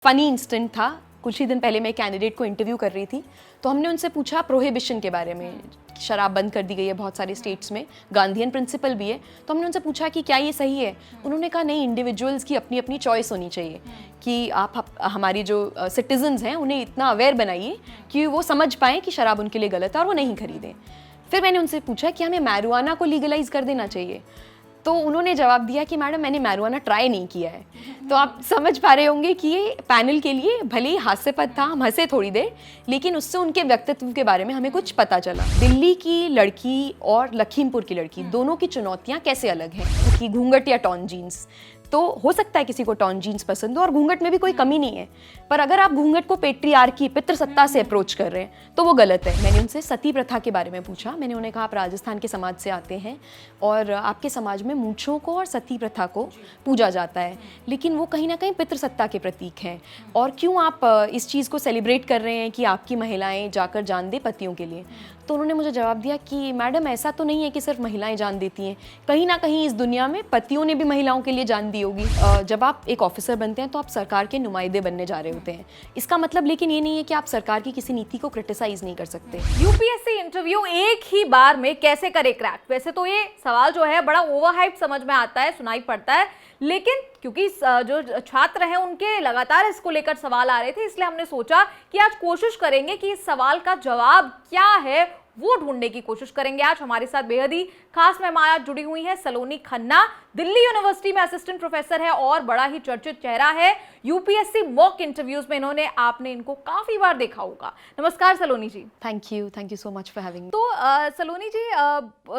Funny instant था। कुछ ही दिन पहले मैं कैंडिडेट को इंटरव्यू कर रही थी, तो हमने उनसे पूछा प्रोहिबिशन के बारे में। शराब बंद कर दी गई है बहुत सारे स्टेट्स में, गांधीयन प्रिंसिपल भी है। तो हमने उनसे पूछा कि क्या ये सही है। उन्होंने कहा नहीं, इंडिविजुअल्स की अपनी अपनी चॉइस होनी चाहिए कि आप हमारी जो सिटीजन्स हैं उन्हें इतना अवेयर बनाइए कि वो समझ पाएँ कि शराब उनके लिए गलत है और वो नहीं खरीदें। फिर मैंने उनसे पूछा कि हमें मैरिजुआना को लीगलाइज कर देना चाहिए। तो उन्होंने जवाब दिया कि मैडम मैंने मैरिजुआना ट्राई नहीं किया है। तो आप समझ पा रहे होंगे कि ये पैनल के लिए भले ही हास्यास्पद था, हम हंसे थोड़ी देर, लेकिन उससे उनके व्यक्तित्व के बारे में हमें कुछ पता चला। दिल्ली की लड़की और लखीमपुर की लड़की दोनों की चुनौतियाँ कैसे अलग हैं कि घूंघट या टॉन जीन्स। तो हो सकता है किसी को टॉन जीन्स पसंद हो और घूंघट में भी कोई कमी नहीं है, पर अगर आप घूंघट को पेट्रियार्की पितृसत्ता से अप्रोच कर रहे हैं तो वो गलत है। मैंने उनसे सती प्रथा के बारे में पूछा। मैंने उन्हें कहा आप राजस्थान के समाज से आते हैं और आपके समाज में मूंछों को और सती प्रथा को पूजा जाता है, लेकिन वो कहीं ना कहीं पितृसत्ता के प्रतीक हैं, और क्यों आप इस चीज़ को सेलिब्रेट कर रहे हैं कि आपकी महिलाएं जाकर जान दे पतियों के लिए। तो उन्होंने मुझे जवाब दिया कि मैडम ऐसा तो नहीं है कि सिर्फ महिलाएं जान देती हैं, कहीं ना कहीं इस दुनिया में पतियों ने भी महिलाओं के लिए जान दी होगी। जब आप एक ऑफिसर बनते हैं तो आप सरकार के नुमाइंदे बनने जा रहे होते हैं। इसका मतलब लेकिन ये नहीं है कि आप सरकार की किसी नीति को क्रिटिसाइज नहीं कर सकते। यूपीएससी इंटरव्यू एक ही बार में कैसे करे क्रैक? वैसे तो ये सवाल जो है बड़ा ओवरहाइप समझ में आता है, सुनाई पड़ता है, लेकिन क्योंकि जो छात्र हैं उनके लगातार इसको लेकर सवाल आ रहे थे, इसलिए हमने सोचा कि आज कोशिश करेंगे कि इस सवाल का जवाब क्या है वो ढूंढने की कोशिश करेंगे। आज हमारे साथ बेहद ही खास मेहमान जुड़ी हुई हैं सलोनी खन्ना, दिल्ली यूनिवर्सिटी में असिस्टेंट प्रोफेसर है और बड़ा ही चर्चित चेहरा है यूपीएससी मॉक इंटरव्यूज में। आपने इनको काफी बार देखा होगा। नमस्कार Saloni ji. Thank you so much for having me. तो सलोनी जी,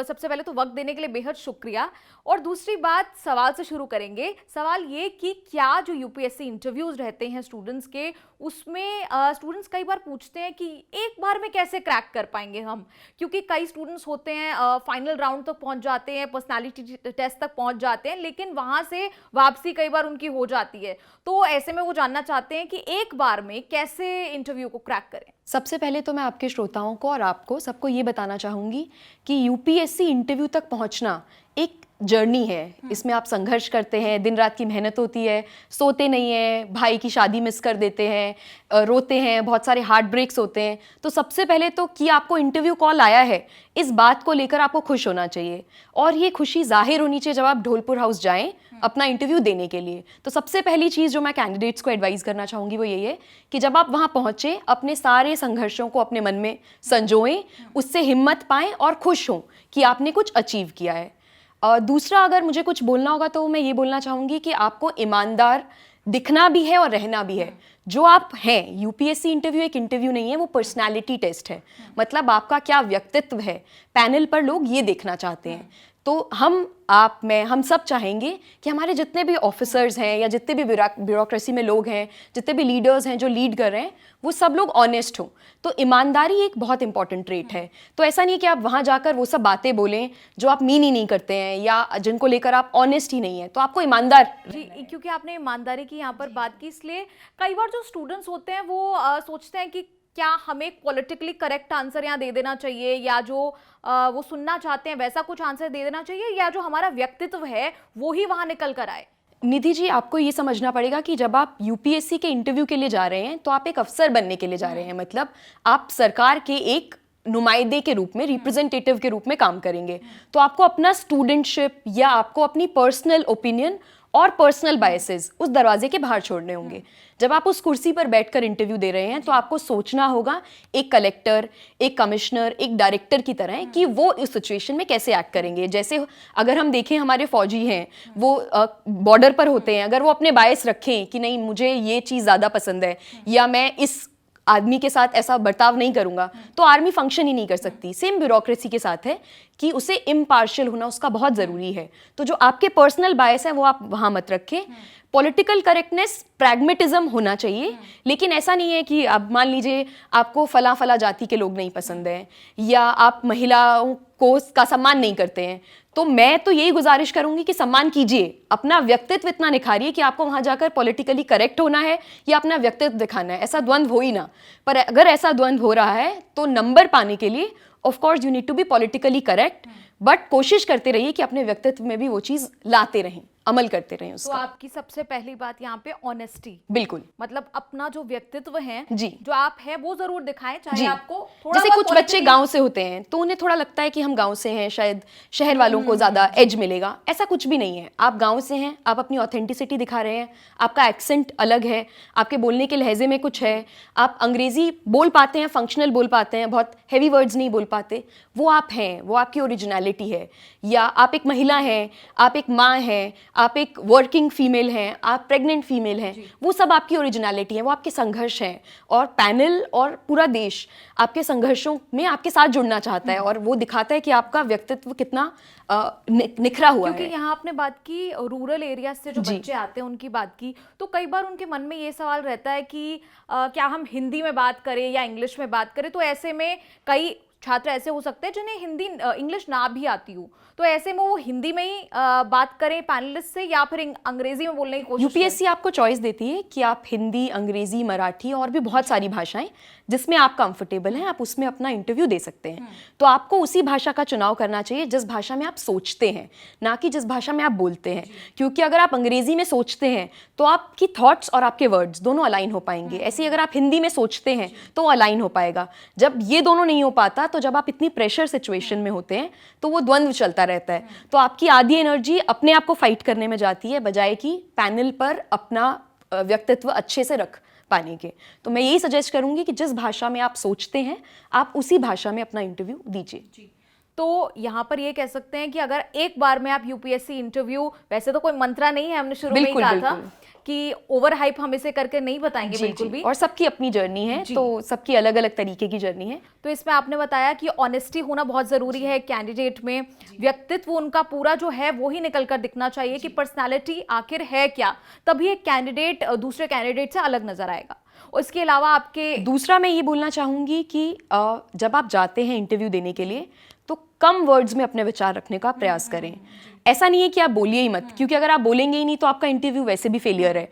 सबसे पहले तो वक्त देने के लिए बेहद शुक्रिया, और दूसरी बात सवाल से शुरू करेंगे। सवाल ये कि क्या जो यूपीएससी इंटरव्यूज रहते हैं स्टूडेंट्स के, उसमें स्टूडेंट्स कई बार पूछते हैं कि एक बार में कैसे क्रैक कर पाएंगे हम, क्योंकि कई स्टूडेंट्स होते हैं फाइनल राउंड तक पहुंच जाते हैं, पर्सनालिटी टेस्ट तक पहुंच जाते हैं, लेकिन वहां से वापसी कई बार उनकी हो जाती है। तो ऐसे में वो जानना चाहते हैं कि एक बार में कैसे इंटरव्यू को क्रैक करें। सबसे पहले तो मैं आपके श्रोताओं को और आपको सबको ये बताना चाहूँगी कि यूपीएससी इंटरव्यू तक पहुँचना एक जर्नी है। इसमें आप संघर्ष करते हैं, दिन रात की मेहनत होती है, सोते नहीं हैं, भाई की शादी मिस कर देते हैं, रोते हैं, बहुत सारे हार्ट ब्रेक्स होते हैं। तो सबसे पहले तो कि आपको इंटरव्यू कॉल आया है, इस बात को लेकर आपको खुश होना चाहिए, और ये खुशी जाहिर होनी चाहिए जब आप ढोलपुर हाउस जाएं अपना इंटरव्यू देने के लिए। तो सबसे पहली चीज़ जो मैं कैंडिडेट्स को एडवाइस करना चाहूँगी वो यही है कि जब आप वहाँ पहुँचें अपने सारे संघर्षों को अपने मन में संजोएं, उससे हिम्मत पाएं और खुश हों कि आपने कुछ अचीव किया है। दूसरा, अगर मुझे कुछ बोलना होगा तो मैं ये बोलना चाहूँगी कि आपको ईमानदार दिखना भी है और रहना भी है। जो आप हैं, यूपीएससी इंटरव्यू एक इंटरव्यू नहीं है, वो पर्सनालिटी टेस्ट है। मतलब आपका क्या व्यक्तित्व है, पैनल पर लोग ये देखना चाहते हैं। तो हम सब चाहेंगे कि हमारे जितने भी ऑफिसर्स हैं या जितने भी ब्यूरोक्रेसी में लोग हैं, जितने भी लीडर्स हैं जो लीड कर रहे हैं, वो सब लोग ऑनेस्ट हों। तो ईमानदारी एक बहुत इंपॉर्टेंट ट्रेट है। तो ऐसा नहीं कि आप वहाँ जाकर वो सब बातें बोलें जो आप मीन ही नहीं करते हैं या जिनको लेकर आप ऑनेस्ट ही नहीं है। तो आपको ईमानदार जी, क्योंकि आपने ईमानदारी की यहाँ पर बात की, इसलिए कई बार जो स्टूडेंट्स होते हैं वो सोचते हैं कि क्या हमें पॉलिटिकली करेक्ट आंसर यहाँ दे देना चाहिए, या जो वो सुनना चाहते हैं वैसा कुछ आंसर दे देना चाहिए, या जो हमारा व्यक्तित्व है वो ही वहाँ निकल कर आए। निधि जी, आपको ये समझना पड़ेगा कि जब आप यूपीएससी के इंटरव्यू के लिए जा रहे हैं तो आप एक अफसर बनने के लिए जा रहे हैं। मतलब आप सरकार के एक नुमाइंदे के रूप में, रिप्रेजेंटेटिव के रूप में काम करेंगे। तो आपको अपना स्टूडेंटशिप या आपको अपनी पर्सनल ओपिनियन और पर्सनल बायसेस उस दरवाजे के बाहर छोड़ने होंगे। जब आप उस कुर्सी पर बैठकर इंटरव्यू दे रहे हैं तो आपको सोचना होगा एक कलेक्टर, एक कमिश्नर, एक डायरेक्टर की तरह कि वो इस सिचुएशन में कैसे एक्ट करेंगे। जैसे अगर हम देखें हमारे फौजी हैं, वो बॉर्डर पर होते हैं, अगर वो अपने बायस रखें कि नहीं मुझे ये चीज़ ज़्यादा पसंद है या मैं इस आदमी के साथ ऐसा बर्ताव नहीं करूंगा, तो आर्मी फंक्शन ही नहीं कर सकती। सेम ब्यूरोक्रेसी के साथ है कि उसे इम्पार्शियल होना उसका बहुत ज़रूरी है। तो जो आपके पर्सनल बायस है वो आप वहाँ मत रखें। पॉलिटिकल करेक्टनेस, प्रैग्मेटिज्म होना चाहिए, लेकिन ऐसा नहीं है कि अब मान लीजिए आपको फला जाति के लोग नहीं पसंद हैं या आप महिलाओं को का सम्मान नहीं करते हैं, तो मैं तो यही गुजारिश करूंगी कि सम्मान कीजिए, अपना व्यक्तित्व इतना निखारिए कि आपको वहां जाकर पॉलिटिकली करेक्ट होना है या अपना व्यक्तित्व दिखाना है। ऐसा द्वंद्व हो ही ना। पर अगर ऐसा द्वंद्व हो रहा है तो नंबर पाने के लिए of course you need to be politically correct, but कोशिश करते रहिए कि अपने व्यक्तित्व में भी वो चीज़ लाते रहें। अमल करते रहें तो उसका। आपकी सबसे पहली बात यहाँ पे ऑनेस्टी, बिल्कुल मतलब अपना जो व्यक्तित्व है, जी। जो आप है वो जरूर दिखाएं, चाहे जी। आपको थोड़ा जैसे बहुत कुछ बच्चे politically- गांव से होते हैं तो उन्हें थोड़ा लगता है कि हम गांव से हैं, शायद शहर वालों को ज्यादा एज मिलेगा। ऐसा कुछ भी नहीं है। आप गांव से हैं, आप अपनी ऑथेंटिसिटी दिखा रहे हैं, आपका एक्सेंट अलग है, आपके बोलने के लहजे में कुछ है, आप अंग्रेजी बोल पाते हैं, फंक्शनल बोल पाते हैं, बहुत हैवी वर्ड्स नहीं बोल पाते, वो आप हैं, वो आपकी ओरिजिनलिटी है। या आप एक महिला हैं, आप एक माँ हैं, आप एक वर्किंग फीमेल हैं, आप प्रेग्नेंट फीमेल हैं, वो सब आपकी ओरिजिनलिटी है, वो आपके संघर्ष हैं। और पैनल और पूरा देश आपके संघर्षों में आपके साथ जुड़ना चाहता है और वो दिखाता है कि आपका व्यक्तित्व कितना निखरा हुआ क्योंकि है। यहाँ आपने बात की रूरल एरिया से जो जी। बच्चे आते हैं उनकी बात की, तो कई बार उनके मन में ये सवाल रहता है कि क्या हम हिंदी में बात करें या इंग्लिश में बात करें। तो ऐसे में कई छात्र ऐसे हो सकते हैं जिन्हें हिंदी इंग्लिश ना भी आती हो, तो ऐसे में वो हिंदी में ही बात करें पैनलिस्ट से या फिर अंग्रेजी में बोलने की कोशिश करें? यूपीएससी आपको चॉइस देती है कि आप हिंदी, अंग्रेजी, मराठी और भी बहुत सारी भाषाएं जिसमें आप कंफर्टेबल हैं, आप उसमें अपना इंटरव्यू दे सकते हैं। तो आपको उसी भाषा का चुनाव करना चाहिए जिस भाषा में आप सोचते हैं, ना कि जिस भाषा में आप बोलते हैं। क्योंकि अगर आप अंग्रेजी में सोचते हैं तो आपकी थॉट्स और आपके वर्ड्स दोनों अलाइन हो पाएंगे। ऐसे ही अगर आप हिंदी में सोचते हैं तो अलाइन हो पाएगा। जब ये दोनों नहीं हो पाता, तो जब आप इतनी प्रेशर सिचुएशन में होते हैं तो वो द्वंद्व चलता रहता है। तो आपकी आधी एनर्जी अपने आप को फाइट करने में जाती है, बजाय कि पैनल पर अपना व्यक्तित्व अच्छे से रख पाने के। तो मैं यही सजेस्ट करूंगी कि जिस भाषा में आप सोचते हैं, आप उसी भाषा में अपना इंटरव्यू दीजिए। तो यहाँ पर ये कह सकते हैं कि अगर एक बार में आप यूपीएससी इंटरव्यू, वैसे तो कोई मंत्रा नहीं है, हमने शुरू में ही कहा था कि ओवर हाइप हम इसे करके नहीं बताएंगे बिल्कुल भी, और सबकी अपनी जर्नी है, तो सबकी अलग अलग तरीके की जर्नी है। तो इसमें आपने बताया कि ऑनेस्टी होना बहुत जरूरी है कैंडिडेट में, व्यक्तित्व उनका पूरा जो है वो ही निकल कर दिखना चाहिए कि पर्सनालिटी आखिर है क्या, तभी एक कैंडिडेट दूसरे कैंडिडेट से अलग नजर आएगा। उसके अलावा आपके दूसरा मैं ये बोलना चाहूंगी कि जब आप जाते हैं इंटरव्यू देने के लिए तो कम वर्ड्स में अपने विचार रखने का प्रयास करें। ऐसा नहीं है कि आप बोलिए ही मत, क्योंकि अगर आप बोलेंगे ही नहीं तो आपका इंटरव्यू वैसे भी फेलियर है।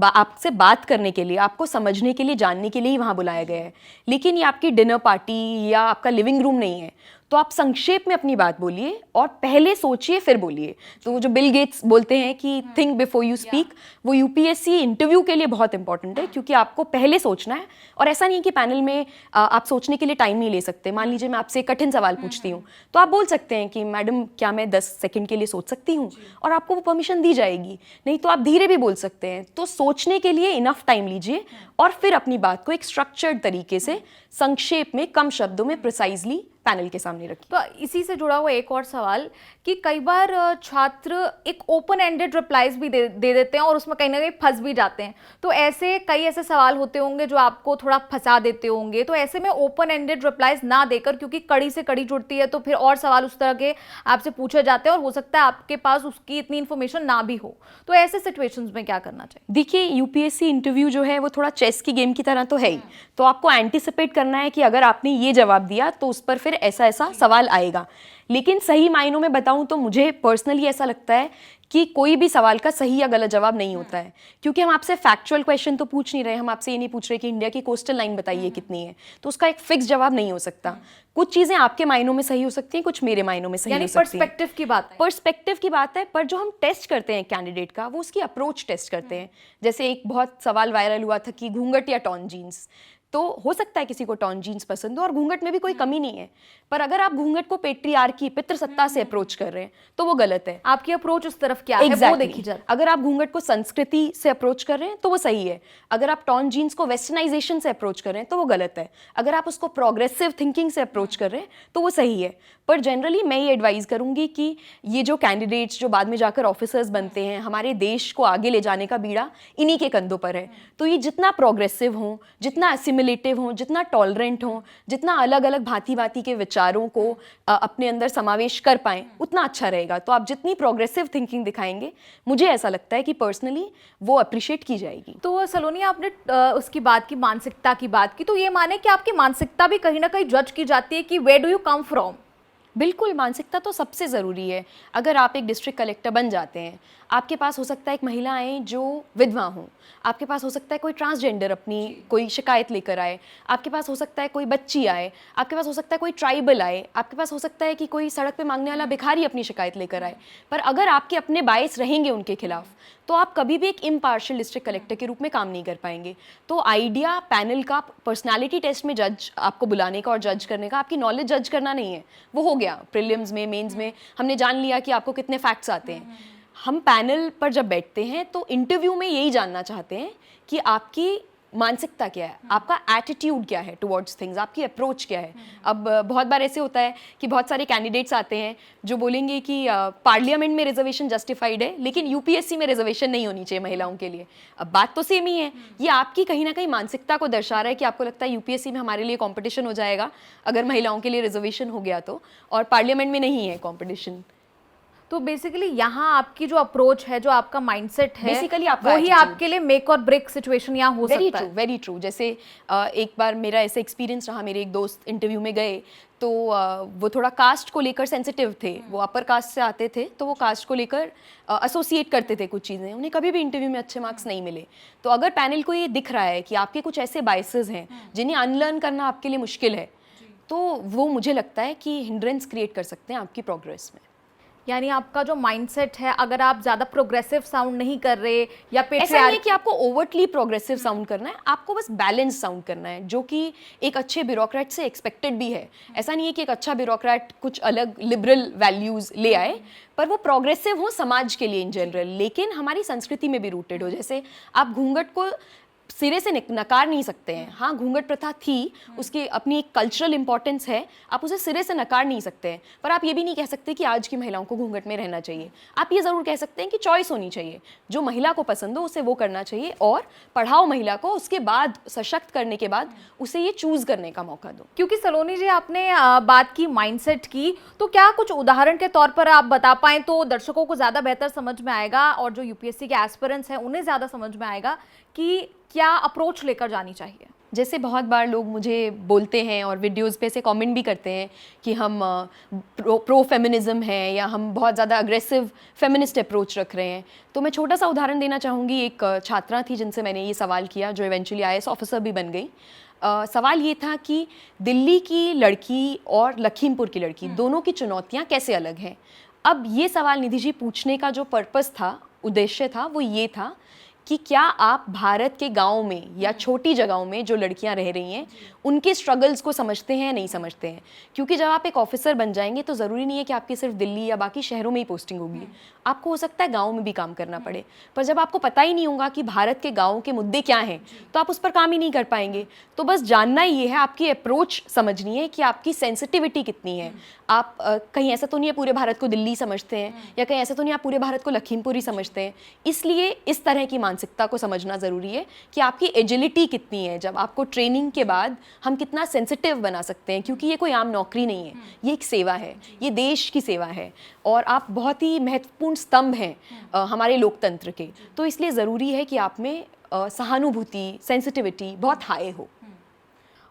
आपसे बात करने के लिए, आपको समझने के लिए, जानने के लिए ही वहाँ बुलाया गया है। लेकिन ये आपकी डिनर पार्टी या आपका लिविंग रूम नहीं है, तो आप संक्षेप में अपनी बात बोलिए और पहले सोचिए फिर बोलिए। तो वो जो बिल गेट्स बोलते हैं कि थिंक बिफोर यू स्पीक, वो यूपीएससी इंटरव्यू के लिए बहुत इंपॉर्टेंट है, क्योंकि आपको पहले सोचना है। और ऐसा नहीं है कि पैनल में आप सोचने के लिए टाइम नहीं ले सकते। मान लीजिए मैं आपसे कठिन सवाल पूछती हूँ, तो आप बोल सकते हैं कि मैडम क्या मैं 10 सेकंड के लिए सोच सकती हूँ, और आपको वो परमिशन दी जाएगी। नहीं तो आप धीरे भी बोल सकते हैं। तो सोचने के लिए इनफ टाइम लीजिए और फिर अपनी बात को एक स्ट्रक्चर्ड तरीके से, संक्षेप में, कम शब्दों में, प्रिसाइजली पैनल के सामने रखिए। तो इसी से जुड़ा हुआ एक और सवाल कि कई बार छात्र एक ओपन एंडेड रिप्लाईज भी दे देते हैं और उसमें कहीं ना कहीं फंस भी जाते हैं। तो ऐसे कई ऐसे सवाल होते होंगे जो आपको थोड़ा फंसा देते होंगे, तो ऐसे में ओपन एंडेड रिप्लाईज ना देकर, क्योंकि कड़ी से कड़ी जुड़ती है तो फिर और सवाल उस तरह के आपसे पूछे जाते हैं और हो सकता है आपके पास उसकी इतनी इन्फॉर्मेशन ना भी हो, तो ऐसे सिचुएशंस में क्या करना चाहिए? देखिए, यूपीएससी इंटरव्यू जो है वो थोड़ा चेस की गेम की तरह तो है ही। तो आपको एंटिसिपेट करना है कि अगर आपने ये जवाब दिया तो उस पर फिर ऐसा ऐसा सवाल आएगा। लेकिन सही मायनों में बताऊं तो मुझे पर्सनली ऐसा लगता है कि कोई भी सवाल का सही या गलत जवाब नहीं होता है, क्योंकि हम आपसे फैक्चुअल क्वेश्चन तो पूछ नहीं रहे। हम आपसे ये नहीं पूछ रहे कि इंडिया की कोस्टल लाइन बताइए कितनी है, तो उसका एक फिक्स जवाब नहीं हो सकता। कुछ चीजें आपके मायनों में सही हो सकती हैं, कुछ मेरे मायनों में सही हो सकती हैं। पर्सपेक्टिव की बात है। पर्सपेक्टिव की बात है, पर जो हम टेस्ट करते हैं कैंडिडेट का, वो उसकी अप्रोच टेस्ट करते हैं। जैसे एक बहुत सवाल वायरल हुआ था कि घूंघट या टॉन जीन्स, तो हो सकता है किसी को टॉन जीन्स पसंद हो और घूंघट में भी कोई कमी नहीं है, पर अगर आप घूंघट को पेट्रियार्की, पितृसत्ता से अप्रोच कर रहे हैं तो वो गलत है। आपकी अप्रोच उस तरफ क्या है वो देखिए जरा। अगर आप घूंघट को संस्कृति से अप्रोच कर रहे हैं तो वो सही है। अगर आप टॉन जीन्स को वेस्टर्नाइजेशन से अप्रोच कर रहे हैं तो वो गलत है। अगर आप उसको प्रोग्रेसिव थिंकिंग से अप्रोच कर रहे हैं तो वो सही है। पर जनरली मैं ये एडवाइस करूंगी कि ये जो कैंडिडेट्स जो बाद में जाकर ऑफिसर्स बनते हैं, हमारे देश को आगे ले जाने का बीड़ा इन्हीं के कंधों पर है। तो ये जितना प्रोग्रेसिव हों, जितना असिमिलेटिव हों, जितना टॉलरेंट हों, जितना अलग अलग भांति भांति के विचारों को अपने अंदर समावेश कर पाएं, उतना अच्छा रहेगा। तो आप जितनी प्रोग्रेसिव थिंकिंग दिखाएंगे, मुझे ऐसा लगता है कि पर्सनली वो अप्रिशिएट की जाएगी। तो सलोनी, आपने उसकी बात की, मानसिकता की बात की, तो ये माने कि आपकी मानसिकता भी कहीं ना कहीं जज की जाती है कि where do you come from? बिल्कुल, मानसिकता तो सबसे ज़रूरी है। अगर आप एक डिस्ट्रिक्ट कलेक्टर बन जाते हैं, आपके पास हो सकता है एक महिला आए जो विधवा हों, आपके पास हो सकता है कोई ट्रांसजेंडर अपनी कोई शिकायत लेकर आए, आपके पास हो सकता है कोई बच्ची आए, आपके पास हो सकता है कोई ट्राइबल आए, आपके पास हो सकता है कि कोई सड़क पे मांगने वाला भिखारी अपनी शिकायत लेकर आए। पर अगर आपके अपने बायस रहेंगे उनके खिलाफ, तो आप कभी भी एक इम्पार्शियल डिस्ट्रिक्ट कलेक्टर के रूप में काम नहीं कर पाएंगे। तो आइडिया पैनल का पर्सनालिटी टेस्ट में जज आपको बुलाने का और जज करने का, आपकी नॉलेज जज करना नहीं है, वो हो गया प्रीलिम्स में, मेंस में हमने जान लिया कि आपको कितने फैक्ट्स आते हैं। हम पैनल पर जब बैठते हैं तो इंटरव्यू में यही जानना चाहते हैं कि आपकी मानसिकता क्या है, आपका एटीट्यूड क्या है टुवर्ड्स थिंग्स, आपकी अप्रोच क्या है। अब बहुत बार ऐसे होता है कि बहुत सारे कैंडिडेट्स आते हैं जो बोलेंगे कि पार्लियामेंट में रिजर्वेशन जस्टिफाइड है, लेकिन यूपीएससी में रिजर्वेशन नहीं होनी चाहिए महिलाओं के लिए। अब बात तो सेम ही है, ये आपकी कहीं ना कहीं मानसिकता को दर्शा रहा है कि आपको लगता है यूपीएससी में हमारे लिए कॉम्पिटिशन हो जाएगा अगर महिलाओं के लिए रिजर्वेशन हो गया तो, और पार्लियामेंट में नहीं है कॉम्पिटिशन। तो बेसिकली यहाँ आपकी जो अप्रोच है, जो आपका माइंडसेट है, बेसिकली आपका वही आपके लिए मेक और ब्रेक सिचुएशन यहाँ हो सकता है। Very true. जैसे एक बार मेरा ऐसा एक्सपीरियंस रहा, मेरे एक दोस्त इंटरव्यू में गए तो वो थोड़ा कास्ट को लेकर सेंसिटिव थे, वो अपर कास्ट से आते थे, तो वो कास्ट को लेकर एसोसिएट करते थे कुछ चीज़ें, उन्हें कभी भी इंटरव्यू में अच्छे मार्क्स नहीं मिले। तो अगर पैनल को ये दिख रहा है कि आपके कुछ ऐसे बायसेस हैं जिन्हें अनलर्न करना आपके लिए मुश्किल है, तो वो मुझे लगता है कि हिंड्रेंस क्रिएट कर सकते हैं आपकी प्रोग्रेस में। यानी आपका जो माइंडसेट है, अगर आप ज़्यादा प्रोग्रेसिव साउंड नहीं कर रहे या ऐसा नहीं है कि आपको ओवरटली प्रोग्रेसिव साउंड करना है, आपको बस बैलेंस साउंड करना है, जो कि एक अच्छे ब्यूरोक्रेट से एक्सपेक्टेड भी है। ऐसा नहीं है कि एक अच्छा ब्यूरोक्रेट कुछ अलग लिबरल वैल्यूज़ ले आए, पर वो प्रोग्रेसिव हो समाज के लिए इन जनरल, लेकिन हमारी संस्कृति में भी रूटेड हो। जैसे आप घूंघट को सिरे से नकार नहीं सकते हैं, हाँ घूंघट प्रथा थी, उसकी अपनी एक कल्चरल इंपॉर्टेंस है, आप उसे सिरे से नकार नहीं सकते हैं, पर आप ये भी नहीं कह सकते कि आज की महिलाओं को घूंघट में रहना चाहिए। आप ये ज़रूर कह सकते हैं कि चॉइस होनी चाहिए, जो महिला को पसंद हो उसे वो करना चाहिए, और पढ़ाओ महिला को, उसके बाद सशक्त करने के बाद उसे ये चूज़ करने का मौका दो। क्योंकि सलोनी जी आपने बात की माइंडसेट की, तो क्या कुछ उदाहरण के तौर पर आप बता पाएं तो दर्शकों को ज़्यादा बेहतर समझ में आएगा, और जो यूपीएससी के एस्पिरेंट्स हैं उन्हें ज़्यादा समझ में आएगा कि क्या अप्रोच लेकर जानी चाहिए। जैसे बहुत बार लोग मुझे बोलते हैं और वीडियोस पे से कमेंट भी करते हैं कि हम प्रो फेमिनिज्म हैं या हम बहुत ज़्यादा अग्रेसिव फेमिनिस्ट अप्रोच रख रहे हैं। तो मैं छोटा सा उदाहरण देना चाहूँगी। एक छात्रा थी जिनसे मैंने ये सवाल किया, जो इवेंचुअली IAS ऑफिसर भी बन गई। सवाल ये था कि दिल्ली की लड़की और लखीमपुर की लड़की दोनों की चुनौतियाँ कैसे अलग हैं। अब ये सवाल निधि जी पूछने का जो पर्पस था, उद्देश्य था, वो ये था कि क्या आप भारत के गाँव में या छोटी जगहों में जो लड़कियां रह रही हैं उनके स्ट्रगल्स को समझते हैं या नहीं समझते हैं। क्योंकि जब आप एक ऑफिसर बन जाएंगे तो ज़रूरी नहीं है कि आपकी सिर्फ दिल्ली या बाकी शहरों में ही पोस्टिंग होगी, आपको हो सकता है गाँव में भी काम करना पड़े। पर जब आपको पता ही नहीं होगा कि भारत के गाँव के मुद्दे क्या हैं, तो आप उस पर काम ही नहीं कर पाएंगे। तो बस जानना ही ये है, आपकी अप्रोच समझनी है कि आपकी सेंसिटिविटी कितनी है। आप कहीं ऐसा तो नहीं है पूरे भारत को दिल्ली समझते हैं, या कहीं ऐसा तो नहीं आप पूरे भारत को लखीमपुर ही समझते हैं। इसलिए इस तरह की मानसिकता को समझना ज़रूरी है कि आपकी एजिलिटी कितनी है। जब आपको ट्रेनिंग के बाद हम कितना सेंसिटिव बना सकते हैं, क्योंकि ये कोई आम नौकरी नहीं है, ये एक सेवा है, ये देश की सेवा है, और आप बहुत ही महत्वपूर्ण स्तंभ हैं हमारे लोकतंत्र के। तो इसलिए ज़रूरी है कि आप में सहानुभूति, सेंसिटिविटी बहुत हाई हो।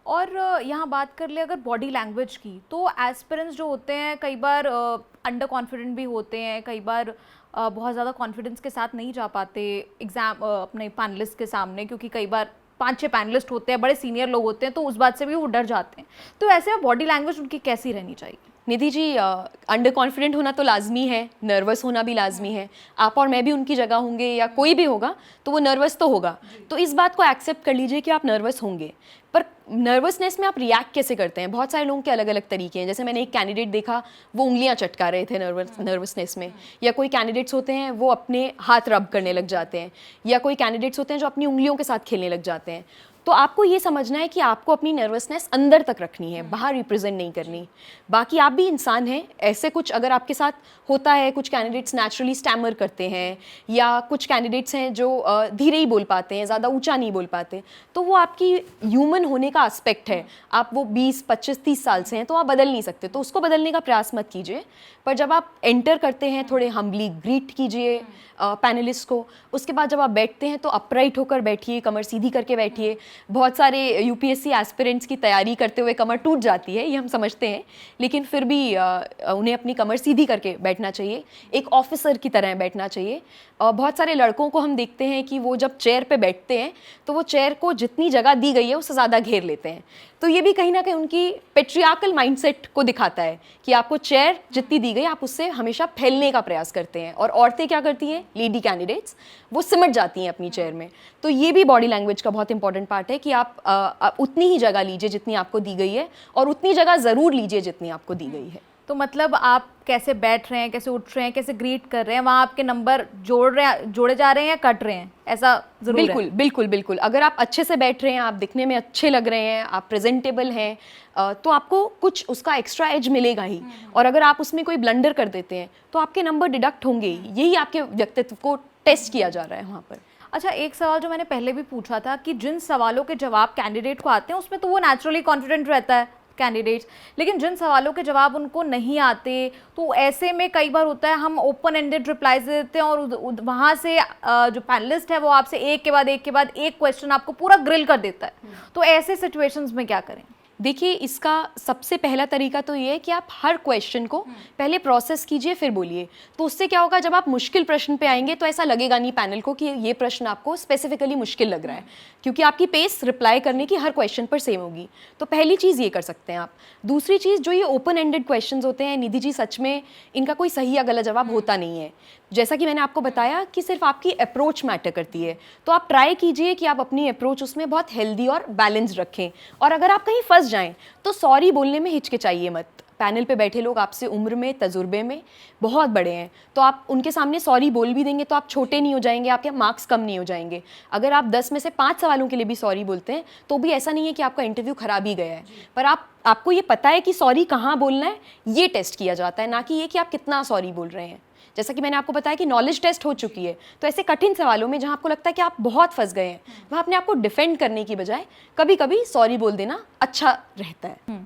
और यहाँ बात कर ले अगर बॉडी लैंग्वेज की, तो एस्पिरेंट्स जो होते हैं कई बार अंडर कॉन्फिडेंट भी होते हैं, कई बार बहुत ज़्यादा कॉन्फिडेंस के साथ नहीं जा पाते एग्ज़ाम अपने पैनलिस्ट के सामने, क्योंकि कई बार 5-6 पैनलिस्ट होते हैं, बड़े सीनियर लोग होते हैं, तो उस बात से भी वो डर जाते हैं। तो ऐसे में बॉडी लैंग्वेज उनकी कैसी रहनी चाहिए? निधि जी, अंडर कॉन्फिडेंट होना तो लाजमी है, नर्वस होना भी लाजमी है। आप और मैं भी उनकी जगह होंगे या कोई भी होगा तो वो नर्वस तो होगा। तो इस बात को एक्सेप्ट कर लीजिए कि आप नर्वस होंगे, पर नर्वसनेस में आप रिएक्ट कैसे करते हैं? बहुत सारे लोगों के अलग अलग तरीके हैं। जैसे मैंने एक कैंडिडेट देखा, वो उंगलियां चटका रहे थे नर्वसनेस में, या कोई कैंडिडेट्स होते हैं वो अपने हाथ रब करने लग जाते हैं, या कोई कैंडिडेट्स होते हैं जो अपनी उंगलियों के साथ खेलने लग जाते हैं। तो आपको ये समझना है कि आपको अपनी नर्वसनेस अंदर तक रखनी है, बाहर रिप्रेजेंट नहीं करनी। बाकी आप भी इंसान हैं, ऐसे कुछ अगर आपके साथ होता है, कुछ कैंडिडेट्स नेचुरली स्टैमर करते हैं, या कुछ कैंडिडेट्स हैं जो धीरे ही बोल पाते हैं, ज़्यादा ऊंचा नहीं बोल पाते, तो वो आपकी ह्यूमन होने का एस्पेक्ट है। आप वो 20, 25, 30 साल से हैं तो आप बदल नहीं सकते, तो उसको बदलने का प्रयास मत कीजिए। पर जब आप एंटर करते हैं, थोड़े हम्बली ग्रीट कीजिए पैनलिस्ट को। उसके बाद जब आप बैठते हैं तो अपराइट होकर बैठिए, कमर सीधी करके बैठिए। बहुत सारे यूपीएससी एस्पिरेंट्स की तैयारी करते हुए कमर टूट जाती है, ये हम समझते हैं, लेकिन फिर भी उन्हें अपनी कमर सीधी करके बैठना चाहिए, एक ऑफिसर की तरह बैठना चाहिए। बहुत सारे लड़कों को हम देखते हैं कि वो जब चेयर पे बैठते हैं तो वो चेयर को जितनी जगह दी गई है उससे ज़्यादा घेर लेते हैं। तो ये भी कहीं ना कहीं उनकी पेट्रियार्कल माइंडसेट को दिखाता है कि आपको चेयर जितनी दी गई आप उससे हमेशा फैलने का प्रयास करते हैं। और औरतें क्या करती हैं, लेडी कैंडिडेट्स, वो सिमट जाती हैं अपनी चेयर में। तो ये भी बॉडी लैंग्वेज का बहुत इंपॉर्टेंट पार्ट है कि आप उतनी ही जगह लीजिए जितनी आपको दी गई है, और उतनी जगह ज़रूर लीजिए जितनी आपको दी गई है। तो मतलब आप कैसे बैठ रहे हैं, कैसे उठ रहे हैं, कैसे ग्रीट कर रहे हैं, वहाँ आपके नंबर जोड़े जा रहे हैं या कट रहे हैं, ऐसा जरूर है? बिल्कुल बिल्कुल बिल्कुल। अगर आप अच्छे से बैठ रहे हैं, आप दिखने में अच्छे लग रहे हैं, आप प्रेजेंटेबल हैं, तो आपको कुछ उसका एक्स्ट्रा एज मिलेगा ही। और अगर आप उसमें कोई ब्लंडर कर देते हैं तो आपके नंबर डिडक्ट होंगे ही। यही आपके व्यक्तित्व को टेस्ट किया जा रहा है वहाँ पर। अच्छा, एक सवाल जो मैंने पहले भी पूछा था कि जिन सवालों के जवाब कैंडिडेट को आते हैं उसमें तो वो नेचुरली कॉन्फिडेंट रहता है कैंडिडेट्स, लेकिन जिन सवालों के जवाब उनको नहीं आते तो ऐसे में कई बार होता है हम ओपन एंडेड रिप्लाईज देते हैं और वहाँ से जो पैनलिस्ट है वो आपसे एक के बाद एक क्वेश्चन आपको पूरा ग्रिल कर देता है। तो ऐसे सिचुएशंस में क्या करें? देखिए, इसका सबसे पहला तरीका तो ये है कि आप हर क्वेश्चन को पहले प्रोसेस कीजिए फिर बोलिए। तो उससे क्या होगा, जब आप मुश्किल प्रश्न पे आएंगे तो ऐसा लगेगा नहीं पैनल को कि ये प्रश्न आपको स्पेसिफिकली मुश्किल लग रहा है, क्योंकि आपकी पेस रिप्लाई करने की हर क्वेश्चन पर सेम होगी। तो पहली चीज़ ये कर सकते हैं आप। दूसरी चीज़, जो ये ओपन एंडेड क्वेश्चंस होते हैं निधि जी, सच में इनका कोई सही या गलत जवाब होता नहीं है। जैसा कि मैंने आपको बताया कि सिर्फ आपकी अप्रोच मैटर करती है। तो आप ट्राई कीजिए कि आप अपनी अप्रोच उसमें बहुत हेल्दी और बैलेंस रखें। और अगर आप कहीं फंस जाएं तो सॉरी बोलने में हिचकिचाइए मत। पैनल पे बैठे लोग आपसे उम्र में, तजुर्बे में बहुत बड़े हैं, तो आप उनके सामने सॉरी बोल भी देंगे तो आप छोटे नहीं हो जाएंगे, आपके मार्क्स कम नहीं हो जाएंगे। अगर आप 10 में से 5 सवालों के लिए भी सॉरी बोलते हैं तो भी ऐसा नहीं है कि आपका इंटरव्यू खराब ही गया है, पर आपको ये पता है कि सॉरी कहाँ बोलना है, ये टेस्ट किया जाता है, ना कि ये कि आप कितना सॉरी बोल रहे हैं। जैसा कि मैंने आपको बताया कि नॉलेज टेस्ट हो चुकी है, तो ऐसे कठिन सवालों में जहाँ आपको लगता है कि आप बहुत फंस गए हैं, वहाँ अपने आप को डिफेंड करने की बजाय कभी कभी सॉरी बोल देना अच्छा रहता है।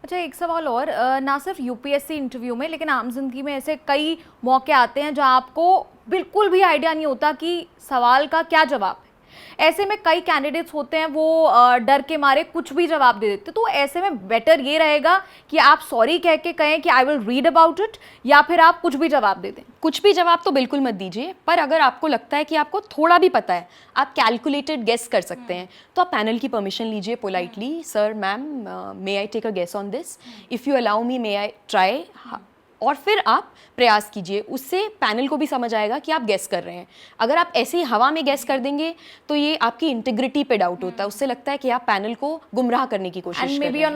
अच्छा, एक सवाल और, ना सिर्फ यूपीएससी इंटरव्यू में लेकिन आम जिंदगी में ऐसे कई मौके आते हैं जहाँ आपको बिल्कुल भी आइडिया नहीं होता कि सवाल का क्या जवाब है। ऐसे में कई कैंडिडेट्स होते हैं वो डर के मारे कुछ भी जवाब दे देते, तो ऐसे में बेटर ये रहेगा कि आप सॉरी कह के कहें कि I will read about it, या फिर आप कुछ भी जवाब दे दें? कुछ भी जवाब तो बिल्कुल मत दीजिए, पर अगर आपको लगता है कि आपको थोड़ा भी पता है, आप कैलकुलेटेड गेस कर सकते हैं, तो आप पैनल की परमिशन लीजिए politely. Sir, ma'am, may I take a guess on this, if you allow me may I try. और फिर आप प्रयास कीजिए, उससे पैनल को भी समझ आएगा कि आप गेस कर रहे हैं। अगर आप ऐसे ही हवा में गेस कर देंगे तो ये आपकी इंटीग्रिटी पे डाउट होता है, उससे लगता है कि आप पैनल को गुमराह करने की कोशिश कर रहे हैं। Maybe you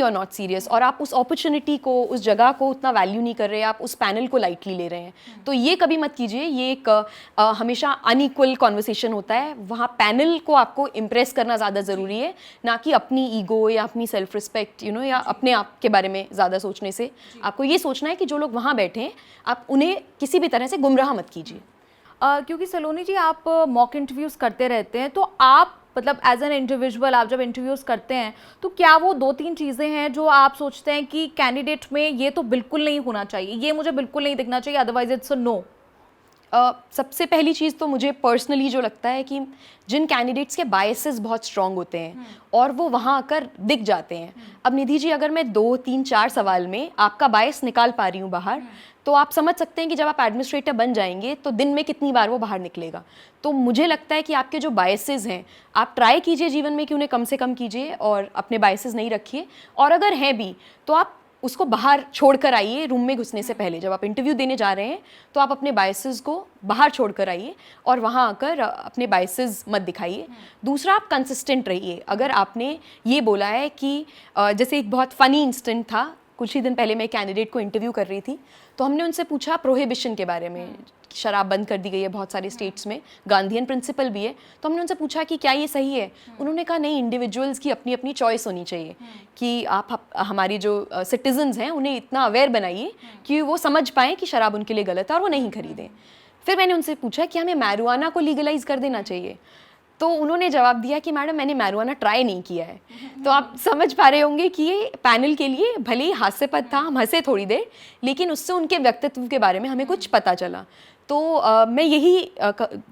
are not serious, और आप उस अपॉर्चुनिटी को, उस जगह को उतना वैल्यू नहीं कर रहे, आप उस पैनल को लाइटली ले रहे हैं। तो ये कभी मत कीजिए। ये एक हमेशा अनइक्वल कॉन्वर्सेशन होता है, वहाँ पैनल को आपको इम्प्रेस करना ज़्यादा ज़रूरी है, ना कि अपनी ईगो या अपनी सेल्फ रिस्पेक्ट या अपने आप के बारे में ज़्यादा सोचने से। आपको ये सोचना है कि जो लोग वहाँ बैठे हैं आप उन्हें किसी भी तरह से गुमराह मत कीजिए। क्योंकि सलोनी जी, आप मॉक इंटरव्यूज़ करते रहते हैं, तो आप मतलब एज एन इंडिविजुअल आप जब इंटरव्यूज़ करते हैं तो क्या वो 2-3 चीज़ें हैं जो आप सोचते हैं कि कैंडिडेट में ये तो बिल्कुल नहीं होना चाहिए, ये मुझे बिल्कुल नहीं दिखना चाहिए, अदरवाइज इट्स अ नो? सबसे पहली चीज़ तो मुझे पर्सनली जो लगता है कि जिन कैंडिडेट्स के बायसेस बहुत स्ट्रांग होते हैं और वो वहाँ आकर दिख जाते हैं। अब निधि जी, अगर मैं 2, 3, 4 सवाल में आपका बायस निकाल पा रही हूँ बाहर, तो आप समझ सकते हैं कि जब आप एडमिनिस्ट्रेटर बन जाएंगे तो दिन में कितनी बार वो बाहर निकलेगा। तो मुझे लगता है कि आपके जो बायसेस हैं, आप ट्राई कीजिए जीवन में कि उन्हें कम से कम कीजिए और अपने बायसेस नहीं रखिए। और अगर हैं भी तो आप उसको बाहर छोड़कर आइए। रूम में घुसने से पहले जब आप इंटरव्यू देने जा रहे हैं तो आप अपने बायसेस को बाहर छोड़कर आइए और वहाँ आकर अपने बायसेस मत दिखाइए। दूसरा, आप कंसिस्टेंट रहिए। अगर आपने ये बोला है कि जैसे एक बहुत फ़नी इंस्टेंट था, कुछ ही दिन पहले मैं कैंडिडेट को इंटरव्यू कर रही थी, तो हमने उनसे पूछा प्रोहिबिशन के बारे में, शराब बंद कर दी गई है बहुत सारे स्टेट्स में, गांधीयन प्रिंसिपल भी है। तो हमने उनसे पूछा कि क्या ये सही है। उन्होंने कहा नहीं, इंडिविजुअल्स की अपनी अपनी चॉइस होनी चाहिए कि आप हमारी जो सिटीजन्स हैं उन्हें इतना अवेयर बनाइए कि वो समझ पाएँ कि शराब उनके लिए गलत है और वो नहीं खरीदें। फिर मैंने उनसे पूछा कि हमें मैरिजुआना को लीगलाइज कर देना चाहिए। तो उन्होंने जवाब दिया कि मैडम, मैंने मैरिजुआना ट्राई नहीं किया है। तो आप समझ पा रहे होंगे कि ये पैनल के लिए भले ही हास्यास्पद था, हम हंसे थोड़ी देर, लेकिन उससे उनके व्यक्तित्व के बारे में हमें कुछ पता चला। तो मैं यही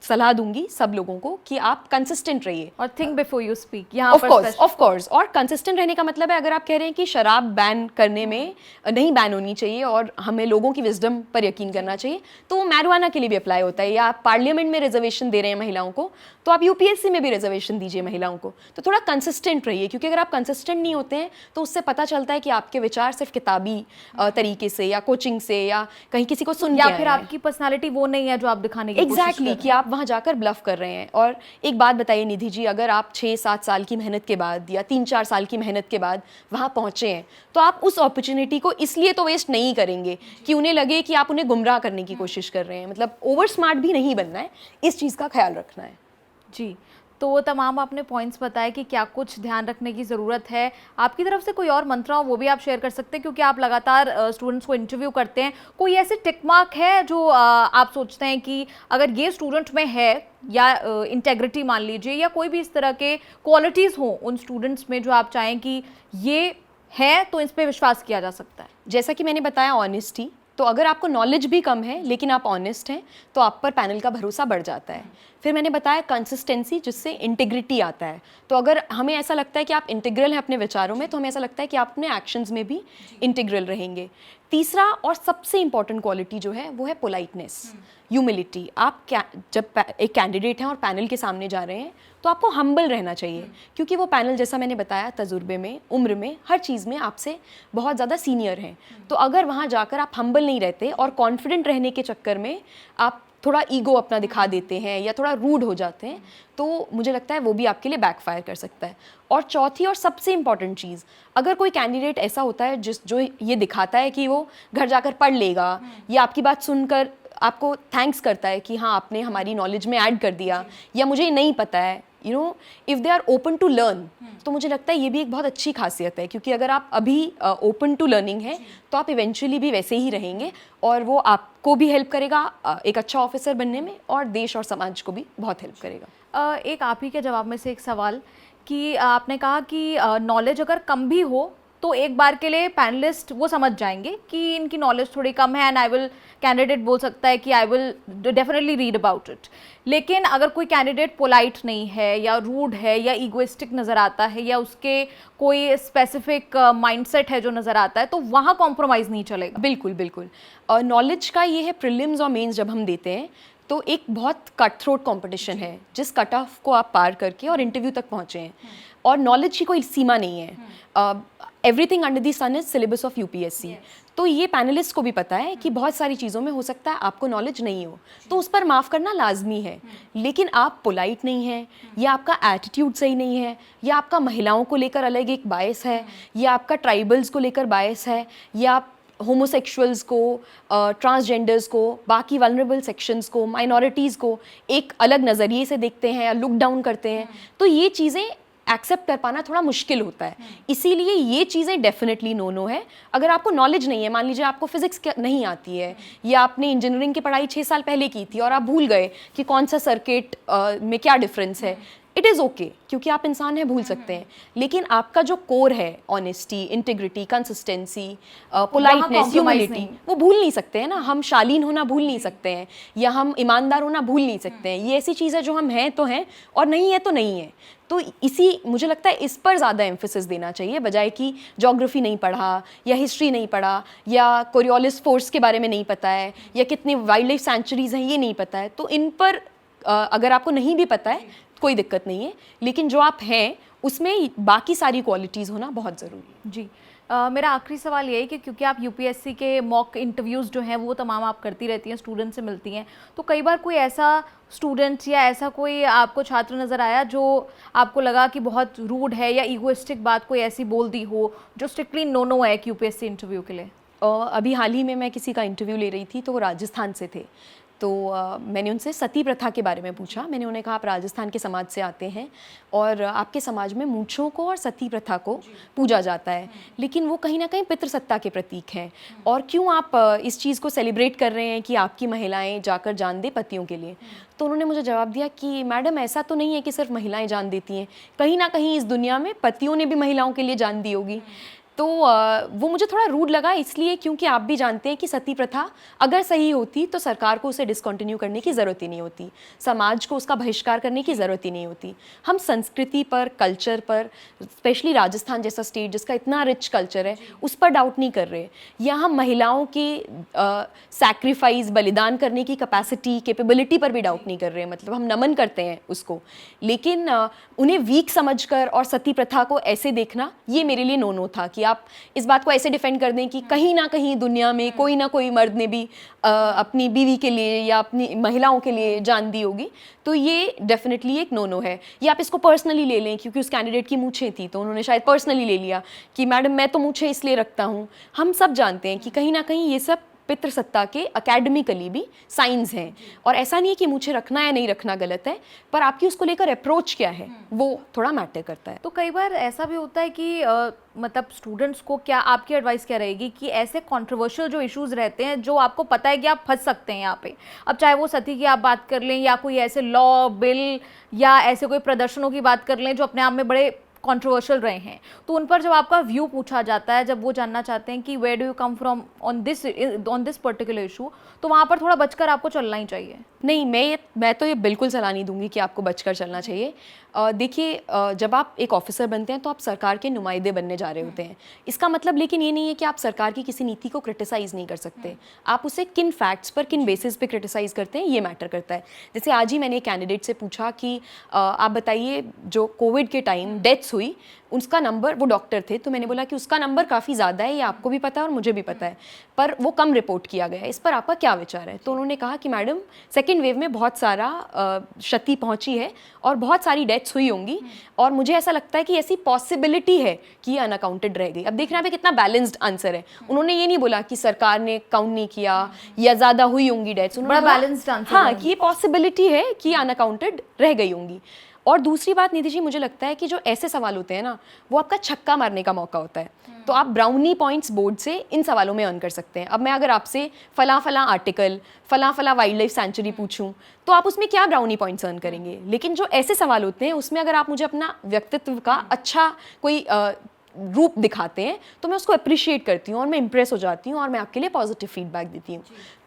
सलाह दूंगी सब लोगों को कि आप कंसिस्टेंट रहिए और थिंक बिफोर यू स्पीक, यहाँ पर ऑफ कोर्स। और कंसिस्टेंट रहने का मतलब है, अगर आप कह रहे हैं कि शराब बैन करने में नहीं बैन होनी चाहिए और हमें लोगों की विजडम पर यकीन करना चाहिए, तो वो मैरिजुआना के लिए भी अप्लाई होता है। या आप पार्लियामेंट में रिजर्वेशन दे रहे हैं महिलाओं को, तो आप यूपीएससी में भी रिजर्वेशन दीजिए महिलाओं को। तो थोड़ा कंसिस्टेंट रहिए, क्योंकि अगर आप कंसिस्टेंट नहीं होते हैं तो उससे पता चलता है कि आपके विचार सिर्फ किताबी तरीके से या कोचिंग से या कहीं किसी को सुन या फिर आपकी पर्सनालिटी वो नहीं है जो आप दिखाने की कोशिश कर रहे हैं। कि आप वहाँ जाकर ब्लफ कर रहे हैं। और एक बात बताइए निधि जी, अगर आप 6-7 साल की मेहनत के बाद या 3-4 साल की मेहनत के बाद वहाँ पहुँचे हैं, तो आप उस अपॉर्चुनिटी को इसलिए तो वेस्ट नहीं करेंगे कि उन्हें लगे कि आप उन्हें गुमराह करने की कोशिश कर रहे हैं। मतलब ओवर स्मार्ट भी नहीं बनना है, इस चीज़ का ख्याल रखना है। जी, तो वो तमाम आपने पॉइंट्स बताए कि क्या कुछ ध्यान रखने की ज़रूरत है। आपकी तरफ से कोई और मंत्र हो वो भी आप शेयर कर सकते हैं, क्योंकि आप लगातार स्टूडेंट्स को इंटरव्यू करते हैं। कोई ऐसे टिक मार्क है जो आप सोचते हैं कि अगर ये स्टूडेंट में है, या इंटेग्रिटी मान लीजिए, या कोई भी इस तरह के क्वालिटीज़ हों उन स्टूडेंट्स में जो आप चाहें कि ये है तो इस पर विश्वास किया जा सकता है? जैसा कि मैंने बताया, ऑनेस्टी। तो अगर आपको नॉलेज भी कम है लेकिन आप ऑनेस्ट हैं, तो आप पर पैनल का भरोसा बढ़ जाता है। फिर मैंने बताया कंसिस्टेंसी, जिससे इंटीग्रिटी आता है। तो अगर हमें ऐसा लगता है कि आप इंटीग्रल हैं अपने विचारों में, तो हमें ऐसा लगता है कि आप अपने एक्शंस में भी इंटीग्रल रहेंगे। तीसरा और सबसे इंपॉर्टेंट क्वालिटी जो है वो है पोलाइटनेस, ह्यूमिलिटी। आप जब एक कैंडिडेट हैं और पैनल के सामने जा रहे हैं, तो आपको हम्बल रहना चाहिए, क्योंकि वो पैनल, जैसा मैंने बताया, तजुर्बे में, उम्र में, हर चीज़ में आपसे बहुत ज़्यादा सीनियर हैं। तो अगर वहाँ जाकर आप हम्बल नहीं रहते और कॉन्फिडेंट रहने के चक्कर में आप थोड़ा ईगो अपना दिखा देते हैं या थोड़ा रूड हो जाते हैं, तो मुझे लगता है वो भी आपके लिए बैकफायर कर सकता है। और चौथी और सबसे इम्पॉर्टेंट चीज़, अगर कोई कैंडिडेट ऐसा होता है जो ये दिखाता है कि वो घर जाकर पढ़ लेगा या आपकी बात सुनकर आपको थैंक्स करता है कि हाँ आपने हमारी नॉलेज में ऐड कर दिया, या मुझे नहीं पता है, if they are open to learn, तो मुझे लगता है ये भी एक बहुत अच्छी खासियत है। क्योंकि अगर आप अभी ओपन टू लर्निंग हैं, तो आप इवेंचुअली भी वैसे ही रहेंगे और वो आपको भी हेल्प करेगा एक अच्छा ऑफिसर बनने में, और देश और समाज को भी बहुत हेल्प करेगा। एक आप ही के जवाब में से एक सवाल, कि आपने कहा कि नॉलेज अगर कम भी हो तो एक बार के लिए पैनलिस्ट वो समझ जाएंगे कि इनकी नॉलेज थोड़ी कम है, एंड कैंडिडेट बोल सकता है कि I will definitely read about it. लेकिन अगर कोई कैंडिडेट पोलाइट नहीं है, या रूड है, या ईगोइस्टिक नज़र आता है, या उसके कोई स्पेसिफिक माइंडसेट है जो नज़र आता है, तो वहाँ कॉम्प्रोमाइज़ नहीं चलेगा। बिल्कुल बिल्कुल। नॉलेज का ये है, प्रीलिम्स और मेंस जब हम देते हैं तो एक बहुत कट थ्रोट कॉम्पिटिशन है, जिस कट ऑफ को आप पार करके और इंटरव्यू तक पहुँचे हैं। और नॉलेज की कोई सीमा नहीं है। Everything under the sun is syllabus of UPSC. तो ये पैनलिस्ट को भी पता है कि बहुत सारी चीज़ों में हो सकता है आपको नॉलेज नहीं हो, तो उस पर माफ़ करना लाजमी है। लेकिन आप पोलाइट नहीं हैं, या आपका एटीट्यूड सही नहीं है, या आपका महिलाओं को लेकर अलग एक बायस है, या आपका ट्राइबल्स को लेकर बायस है, या आप होमोसेक्सुअल्स को, ट्रांसजेंडर्स को, बाकी वल्नरेबल सेक्शंस को, माइनॉरिटीज़ को एक अलग नज़रिए से देखते हैं या लुक डाउन करते हैं, तो ये चीज़ें एक्सेप्ट कर पाना थोड़ा मुश्किल होता है। इसीलिए ये चीज़ें डेफिनेटली नो है। अगर आपको नॉलेज नहीं है, मान लीजिए आपको फिजिक्स नहीं आती है, या आपने इंजीनियरिंग की पढ़ाई 6 साल पहले की थी और आप भूल गए कि कौन सा सर्किट में क्या डिफरेंस है, इट इज़ ओके, क्योंकि आप इंसान हैं, भूल सकते हैं। लेकिन आपका जो कोर है, honesty, integrity, consistency, politeness, humility, वो भूल नहीं सकते हैं ना। हम शालीन होना भूल नहीं सकते हैं, या हम ईमानदार होना भूल नहीं सकते हैं। ये ऐसी चीज़ है जो हम हैं तो हैं, और नहीं है तो नहीं है। तो मुझे लगता है इस पर ज़्यादा एम्फेसिस देना चाहिए, बजाय कि ज्योग्राफी नहीं पढ़ा, या हिस्ट्री नहीं पढ़ा, या कोरियोलिस फोर्स के बारे में नहीं पता है, या कितने वाइल्ड लाइफ सेंचुरीज हैं ये नहीं पता है। तो इन पर अगर आपको नहीं भी पता है कोई दिक्कत नहीं है, लेकिन जो आप हैं उसमें बाकी सारी क्वालिटीज़ होना बहुत ज़रूरी है। जी, मेरा आखिरी सवाल यही कि क्योंकि आप यूपीएससी के मॉक इंटरव्यूज़ जो हैं वो तमाम आप करती रहती हैं, स्टूडेंट से मिलती हैं, तो कई बार कोई ऐसा स्टूडेंट या ऐसा कोई आपको छात्र नज़र आया जो आपको लगा कि बहुत रूड है या ईगोइस्टिक बात कोई ऐसी बोल दी हो जो स्ट्रिक्टली नो है कि यूपीएससी इंटरव्यू के लिए? अभी हाल ही में मैं किसी का इंटरव्यू ले रही थी, तो वो राजस्थान से थे। तो मैंने उनसे सती प्रथा के बारे में पूछा। मैंने उन्हें कहा आप राजस्थान के समाज से आते हैं और आपके समाज में मूंछों को और सती प्रथा को पूजा जाता है, लेकिन वो कहीं ना कहीं पितृसत्ता के प्रतीक हैं, और क्यों आप इस चीज़ को सेलिब्रेट कर रहे हैं कि आपकी महिलाएं जाकर जान दें पतियों के लिए? तो उन्होंने मुझे जवाब दिया कि मैडम ऐसा तो नहीं है कि सिर्फ महिलाएं जान देती हैं, कहीं ना कहीं इस दुनिया में पतियों ने भी महिलाओं के लिए जान दी होगी। तो वो मुझे थोड़ा रूड लगा इसलिए क्योंकि आप भी जानते हैं कि सती प्रथा अगर सही होती तो सरकार को उसे डिसकंटिन्यू करने की ज़रूरत ही नहीं होती, समाज को उसका बहिष्कार करने की ज़रूरत ही नहीं होती। हम संस्कृति पर, कल्चर पर, स्पेशली राजस्थान जैसा स्टेट जिसका इतना रिच कल्चर है, उस पर डाउट नहीं कर रहे। यहाँ महिलाओं की सैक्रिफाइस, बलिदान करने की कैपेसिटी, कैपेबिलिटी पर भी डाउट नहीं कर रहे। मतलब हम नमन करते हैं उसको, लेकिन उन्हें वीक समझकर और सती प्रथा को ऐसे देखना, ये मेरे लिए नो था कि आप इस बात को ऐसे डिफेंड कर दें कि कहीं ना कहीं दुनिया में कोई ना कोई मर्द ने भी अपनी बीवी के लिए या अपनी महिलाओं के लिए जान दी होगी। तो ये डेफिनेटली एक नो है। या आप इसको पर्सनली ले लें, क्योंकि उस कैंडिडेट की मूछें थी तो उन्होंने शायद पर्सनली ले लिया कि मैडम मैं तो मूछें इसलिए रखता हूँ। हम सब जानते हैं कि कहीं ना कहीं ये सब पितृसत्ता के अकेडमिकली भी साइंस हैं, और ऐसा नहीं है कि मुझे रखना या नहीं रखना गलत है, पर आपकी उसको लेकर अप्रोच क्या है वो थोड़ा मैटर करता है। तो कई बार ऐसा भी होता है कि मतलब स्टूडेंट्स को क्या आपकी एडवाइस क्या रहेगी कि ऐसे कंट्रोवर्शियल जो इश्यूज रहते हैं जो आपको पता है कि आप फंस सकते हैं यहाँ पे, अब चाहे वो सती की आप बात कर लें या कोई ऐसे लॉ बिल या ऐसे कोई प्रदर्शनों की बात कर लें जो अपने आप में बड़े कंट्रोवर्शियल रहे हैं, तो उन पर जब आपका व्यू पूछा जाता है, जब वो जानना चाहते हैं कि where do you come from on this particular issue, तो वहाँ पर थोड़ा बचकर आपको चलना ही चाहिए। नहीं, मैं तो ये बिल्कुल सलाह नहीं दूंगी कि आपको बचकर चलना चाहिए। देखिए, जब आप एक ऑफिसर बनते हैं तो आप सरकार के नुमाइंदे बनने जा रहे होते हैं। इसका मतलब लेकिन ये नहीं है कि आप सरकार की किसी नीति को क्रिटिसाइज़ नहीं कर सकते। आप उसे किन फैक्ट्स पर, किन बेसिस पे क्रिटिसाइज़ करते हैं, ये मैटर करता है। जैसे आज ही मैंने एक कैंडिडेट से पूछा कि आप बताइए, जो कोविड के टाइम डेथ्स हुई उसका नंबर, वो डॉक्टर थे, तो मैंने बोला कि उसका नंबर काफ़ी ज़्यादा है, ये आपको भी पता है और मुझे भी पता है, पर वो कम रिपोर्ट किया गया है, इस पर आपका क्या विचार है? तो उन्होंने कहा कि मैडम सेकेंड वेव में बहुत सारा क्षति पहुंची है और बहुत सारी डेथ्स हुई होंगी, और मुझे ऐसा लगता है कि ऐसी पॉसिबिलिटी है कि ये अनअकाउंटेड रह गई। अब देखना पे कितना बैलेंस्ड आंसर है। उन्होंने ये नहीं बोला कि सरकार ने काउंट नहीं किया या ज़्यादा हुई होंगी डेथ्स, बड़ा बैलेंस्ड आंसर, हाँ, कि ये पॉसिबिलिटी है कि अनअकाउंटेड रह गई होंगी। और दूसरी बात निधि जी, मुझे लगता है कि जो ऐसे सवाल होते हैं ना, वो आपका छक्का मारने का मौका होता है। तो आप ब्राउनी पॉइंट्स बोर्ड से इन सवालों में अर्न कर सकते हैं। अब मैं अगर आपसे फला फला आर्टिकल, फला फला वाइल्ड लाइफ सेंचुरी पूछूं, तो आप उसमें क्या ब्राउनी पॉइंट्स अर्न करेंगे? लेकिन जो ऐसे सवाल होते हैं उसमें अगर आप मुझे अपना व्यक्तित्व का अच्छा कोई रूप दिखाते हैं तो मैं उसको अप्रिशिएट करती हूँ और मैं इंप्रेस हो जाती हूँ और मैं आपके लिए पॉजिटिव फीडबैक देती हूँ।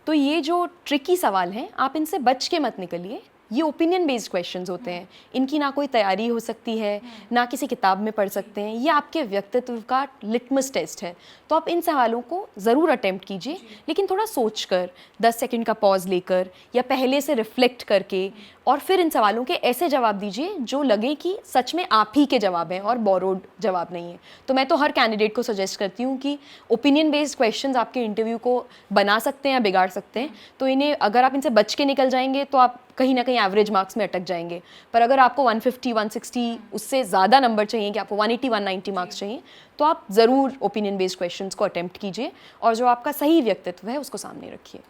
तो ये जो ट्रिकी सवाल हैं, आप इनसे बच के मत निकलिए। ये ओपिनियन बेस्ड क्वेश्चंस होते हैं, इनकी ना कोई तैयारी हो सकती है, ना किसी किताब में पढ़ सकते हैं। ये आपके व्यक्तित्व का लिटमस टेस्ट है। तो आप इन सवालों को ज़रूर अटेम्प्ट कीजिए, लेकिन थोड़ा सोच कर, 10 सेकंड का पॉज लेकर या पहले से रिफ्लेक्ट करके, और फिर इन सवालों के ऐसे जवाब दीजिए जो लगे कि सच में आप ही के जवाब हैं और बोरोड जवाब नहीं है। तो मैं तो हर कैंडिडेट को सजेस्ट करती हूँ कि ओपिनियन बेस्ड क्वेश्चंस आपके इंटरव्यू को बना सकते हैं या बिगाड़ सकते हैं। तो इन्हें अगर आप इनसे बच के निकल जाएंगे तो आप कहीं ना कहीं एवरेज मार्क्स में अटक जाएंगे। पर अगर आपको 150, 160 उससे ज़्यादा नंबर चाहिए, कि आपको 180, 190 मार्क्स चाहिए, तो आप ज़रूर ओपिनियन बेस्ड क्वेश्चंस को अटेम्प्ट कीजिए और जो आपका सही व्यक्तित्व है उसको सामने रखिए।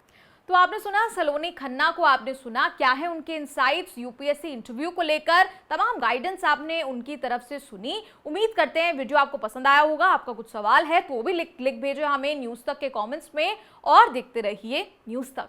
तो आपने सुना सलोनी खन्ना को, आपने सुना क्या है उनके इनसाइट्स यूपीएससी इंटरव्यू को लेकर, तमाम गाइडेंस आपने उनकी तरफ से सुनी। उम्मीद करते हैं वीडियो आपको पसंद आया होगा। आपका कुछ सवाल है तो वो भी लिख भेजो हमें न्यूज़ तक के कमेंट्स में, और देखते रहिए न्यूज़ तक।